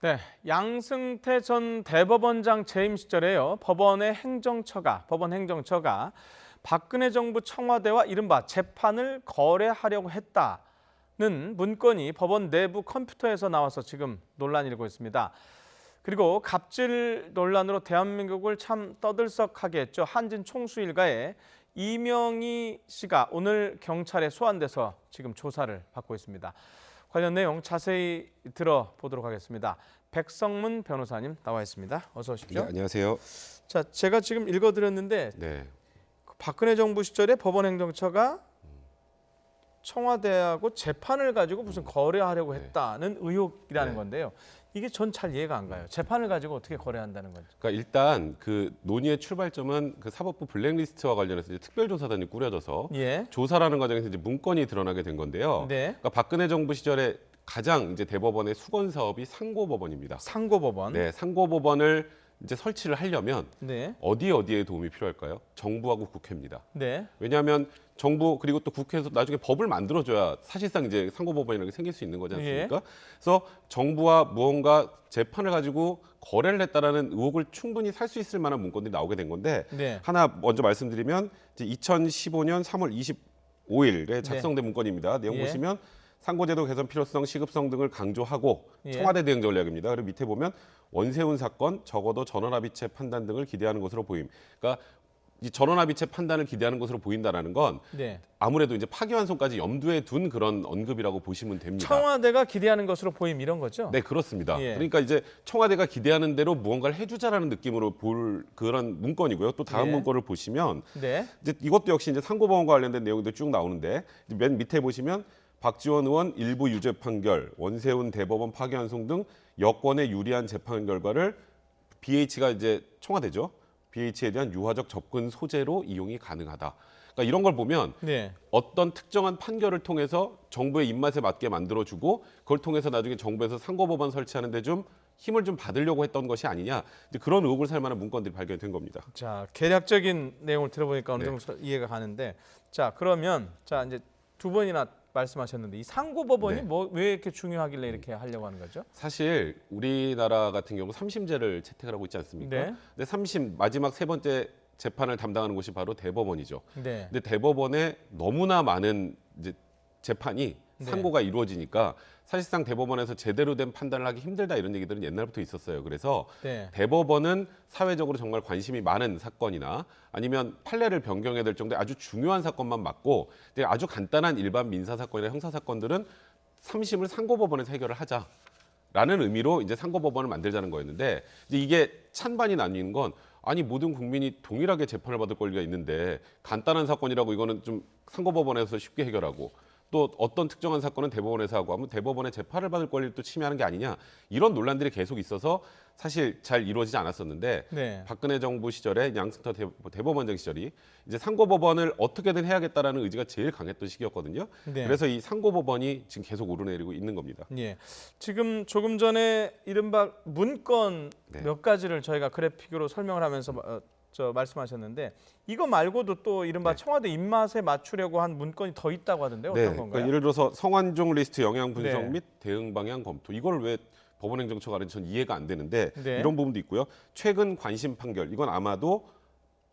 네, 양승태 전 대법원장 재임 시절에요. 법원 행정처가 박근혜 정부 청와대와 이른바 재판을 거래하려고 했다는 문건이 법원 내부 컴퓨터에서 나와서 지금 논란이 일고 있습니다. 그리고 갑질 논란으로 대한민국을 참 떠들썩하게 했죠. 한진 총수 일가의 이명희 씨가 오늘 경찰에 소환돼서 지금 조사를 받고 있습니다. 관련 내용 자세히 들어보도록 하겠습니다. 백성문 변호사님 나와 있습니다. 어서 오십시오. 네, 안녕하세요. 자, 제가 지금 읽어드렸는데 네. 박근혜 정부 시절에 법원행정처가 청와대하고 재판을 가지고 무슨 거래하려고 했다는 의혹이라는 건데요. 이게 전 잘 이해가 안 가요. 재판을 가지고 어떻게 거래한다는 건지. 그러니까 일단 그 논의의 출발점은 그 사법부 블랙리스트와 관련해서 이제 특별조사단이 꾸려져서 조사라는 과정에서 이제 문건이 드러나게 된 건데요. 그러니까 박근혜 정부 시절에 가장 이제 대법원의 수건 사업이 상고법원입니다. 상고법원. 네, 상고법원을 이제 설치를 하려면 어디에 도움이 필요할까요? 정부하고 국회입니다. 왜냐하면 정부 그리고 또 국회에서 나중에 법을 만들어줘야 사실상 이제 상고법원이라는 게 생길 수 있는 거지 않습니까? 그래서 정부와 무언가 재판을 가지고 거래를 했다라는 의혹을 충분히 살 수 있을 만한 문건들이 나오게 된 건데 하나 먼저 말씀드리면 이제 2015년 3월 25일에 작성된 문건입니다. 내용 보시면 상고제도 개선 필요성, 시급성 등을 강조하고 청와대 대응 전략입니다. 그리고 밑에 보면 원세훈 사건 적어도 전원합의체 판단 등을 기대하는 것으로 보임. 그러니까 이 전원합의체 판단을 기대하는 것으로 보인다라는 건 아무래도 이제 파기환송까지 염두에 둔 그런 언급이라고 보시면 됩니다. 청와대가 기대하는 것으로 보임 이런 거죠? 네, 그렇습니다. 그러니까 이제 청와대가 기대하는 대로 무언가를 해주자라는 느낌으로 볼 그런 문건이고요. 또 다음 문건을 보시면 이제 이것도 역시 이제 상고법원과 관련된 내용도 쭉 나오는데 맨 밑에 보시면 박지원 의원 일부 유죄 판결, 원세훈 대법원 파기환송 등 여권에 유리한 재판 결과를 BH가 이제 청와대죠. BH에 대한 유화적 접근 소재로 이용이 가능하다. 그러니까 이런 걸 보면 어떤 특정한 판결을 통해서 정부의 입맛에 맞게 만들어주고 그걸 통해서 나중에 정부에서 상고법원 설치하는 데 좀 힘을 좀 받으려고 했던 것이 아니냐. 이제 그런 의혹을 살 만한 문건들이 발견된 겁니다. 자, 개략적인 내용을 들어보니까 어느 정도 이해가 가는데 자, 그러면 자 이제 두 번이나 말씀하셨는데 이 상고법원이 왜 이렇게 중요하길래 이렇게 하려고 하는 거죠? 사실 우리나라 같은 경우 3심제를 채택을 하고 있지 않습니까? 근데 3심 마지막 세 번째 재판을 담당하는 곳이 바로 대법원이죠. 근데 대법원에 너무나 많은 이제 재판이 상고가 이루어지니까 사실상 대법원에서 제대로 된 판단을 하기 힘들다 이런 얘기들은 옛날부터 있었어요. 그래서 대법원은 사회적으로 정말 관심이 많은 사건이나 아니면 판례를 변경해야 될 정도의 아주 중요한 사건만 맡고 아주 간단한 일반 민사 사건이나 형사 사건들은 3심을 상고법원에서 해결을 하자라는 의미로 이제 상고법원을 만들자는 거였는데 이제 이게 찬반이 나뉘는 건 아니 모든 국민이 동일하게 재판을 받을 권리가 있는데 간단한 사건이라고 이거는 좀 상고법원에서 쉽게 해결하고 또 어떤 특정한 사건은 대법원에서 하고 하면 대법원의 재판을 받을 권리를 또 침해하는 게 아니냐 이런 논란들이 계속 있어서 사실 잘 이루어지지 않았었는데 박근혜 정부 시절에 양승태 대법원장 시절이 이제 상고법원을 어떻게든 해야겠다라는 의지가 제일 강했던 시기였거든요. 그래서 이 상고법원이 지금 계속 오르내리고 있는 겁니다. 지금 조금 전에 이른바 문건 몇 가지를 저희가 그래픽으로 설명을 하면서 말씀하셨는데 이거 말고도 또 이른바 청와대 입맛에 맞추려고 한 문건이 더 있다고 하던데 어떤 건가요? 그러니까 예를 들어서 성완종 리스트 영향 분석 및 대응 방향 검토 이걸 왜 법원행정처가 하는지 전 이해가 안 되는데 이런 부분도 있고요. 최근 관심 판결 이건 아마도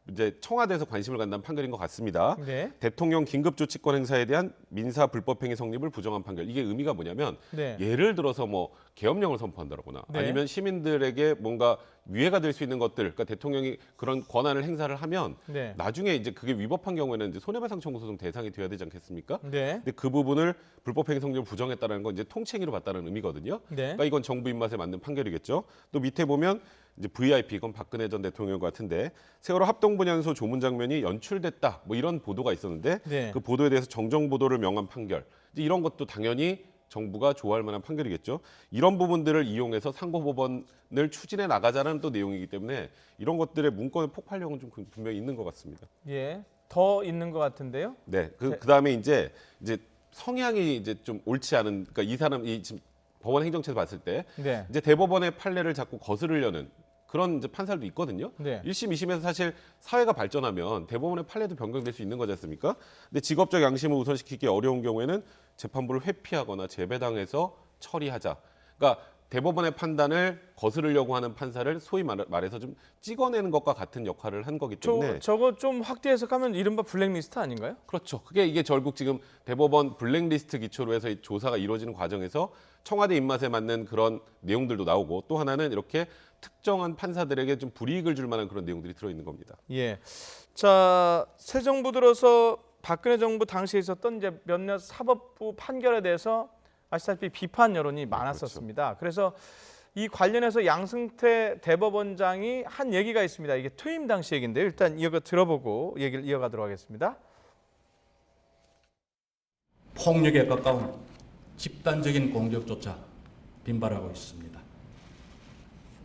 이제 청와대에서 관심을 갖는 판결인 것 같습니다. 대통령 긴급조치권 행사에 대한 민사 불법행위 성립을 부정한 판결. 이게 의미가 뭐냐면 예를 들어서 뭐 계엄령을 선포한다거나 아니면 시민들에게 뭔가 위해가 될 수 있는 것들, 그러니까 대통령이 그런 권한을 행사를 하면 나중에 이제 그게 위법한 경우에는 이제 손해배상 청구 소송 대상이 되어야 되지 않겠습니까? 근데 그 부분을 불법행위 성립을 부정했다는 건 이제 통칭으로 봤다는 의미거든요. 그러니까 이건 정부 입맛에 맞는 판결이겠죠. 또 밑에 보면 이제 VIP 이건 박근혜 전 대통령 같은데 세월호 합동분향소 조문 장면이 연출됐다 뭐 이런 보도가 있었는데 그 보도에 대해서 정정 보도를 명한 판결 이제 이런 것도 당연히 정부가 좋아할 만한 판결이겠죠. 이런 부분들을 이용해서 상고법원을 추진해 나가자는 또 내용이기 때문에 이런 것들의 문건의 폭발력은 좀 분명히 있는 것 같습니다. 더 있는 것 같은데요. 그다음에 이제 성향이 이제 좀 옳지 않은 그러니까 이 사람이 지금 법원 행정처에서 봤을 때 이제 대법원의 판례를 자꾸 거스르려는 그런 이제 판사도 있거든요. 1심, 2심에서 사실 사회가 발전하면 대법원의 판례도 변경될 수 있는 거지 않습니까? 근데 직업적 양심을 우선시키기 어려운 경우에는 재판부를 회피하거나 재배당해서 처리하자. 그러니까 대법원의 판단을 거스르려고 하는 판사를 소위 말해서 좀 찍어내는 것과 같은 역할을 한 거기 때문에 저거 좀 확대 해석하면 이른바 블랙리스트 아닌가요? 그렇죠. 이게 결국 지금 대법원 블랙리스트 기초로 해서 이 조사가 이루어지는 과정에서 청와대 입맛에 맞는 그런 내용들도 나오고 또 하나는 이렇게 특정한 판사들에게 좀 불이익을 줄 만한 그런 내용들이 들어있는 겁니다. 예. 자, 새 정부 들어서 박근혜 정부 당시에 있었던 이제 몇몇 사법부 판결에 대해서 아시다시피 비판 여론이 많았었습니다. 그래서 이 관련해서 양승태 대법원장이 한 얘기가 있습니다. 이게 퇴임 당시 얘기인데요. 일단 이거 들어보고 얘기를 이어가도록 하겠습니다. 폭력에 가까운 집단적인 공격조차 빈발하고 있습니다.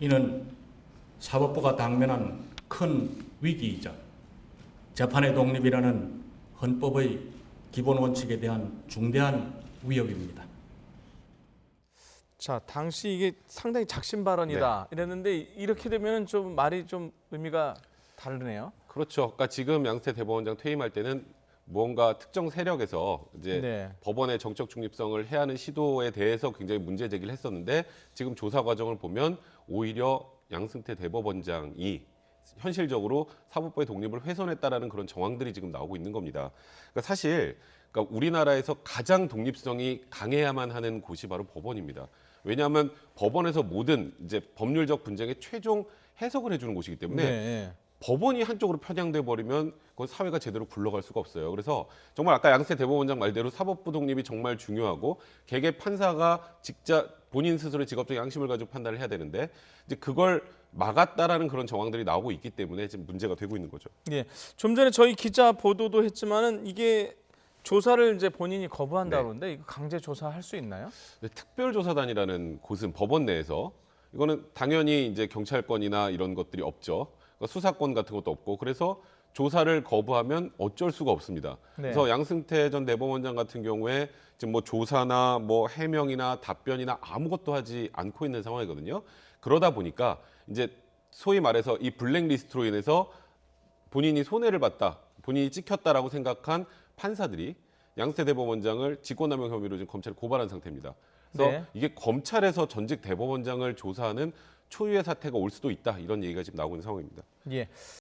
이는 사법부가 당면한 큰 위기이자 재판의 독립이라는 헌법의 기본 원칙에 대한 중대한 위협입니다. 자, 당시 이게 상당히 작심 발언이다 이랬는데 이렇게 되면 좀 말이 좀 의미가 다르네요. 그렇죠. 그러니까 지금 양승태 대법원장 퇴임할 때는 무언가 특정 세력에서 이제 법원의 정적 중립성을 해하는 시도에 대해서 굉장히 문제 제기를 했었는데 지금 조사 과정을 보면 오히려 양승태 대법원장이 현실적으로 사법부의 독립을 훼손했다라는 그런 정황들이 지금 나오고 있는 겁니다. 그러니까 사실 우리나라에서 가장 독립성이 강해야만 하는 곳이 바로 법원입니다. 왜냐하면 법원에서 모든 이제 법률적 분쟁의 최종 해석을 해주는 곳이기 때문에 법원이 한쪽으로 편향돼 버리면 그건 사회가 제대로 굴러갈 수가 없어요. 그래서 정말 아까 양승태 대법원장 말대로 사법부 독립이 정말 중요하고 개개 판사가 직접 본인 스스로의 직업적 양심을 가지고 판단을 해야 되는데 이제 그걸 막았다라는 그런 정황들이 나오고 있기 때문에 지금 문제가 되고 있는 거죠. 예, 좀 전에 저희 기자 보도도 했지만은 이게 조사를 이제 본인이 거부한다 그러는데 이거 강제 조사할 수 있나요? 특별조사단이라는 곳은 법원 내에서 이거는 당연히 이제 경찰권이나 이런 것들이 없죠. 그러니까 수사권 같은 것도 없고 그래서 조사를 거부하면 어쩔 수가 없습니다. 그래서 양승태 전 대법원장 같은 경우에 지금 뭐 조사나 뭐 해명이나 답변이나 아무것도 하지 않고 있는 상황이거든요. 그러다 보니까 이제 소위 말해서 이 블랙리스트로 인해서 본인이 손해를 봤다, 본인이 찍혔다라고 생각한 판사들이 양승태 대법원장을 직권남용 혐의로 지금 검찰에 고발한 상태입니다. 그래서 이게 검찰에서 전직 대법원장을 조사하는 초유의 사태가 올 수도 있다 이런 얘기가 지금 나오고 있는 상황입니다. 예.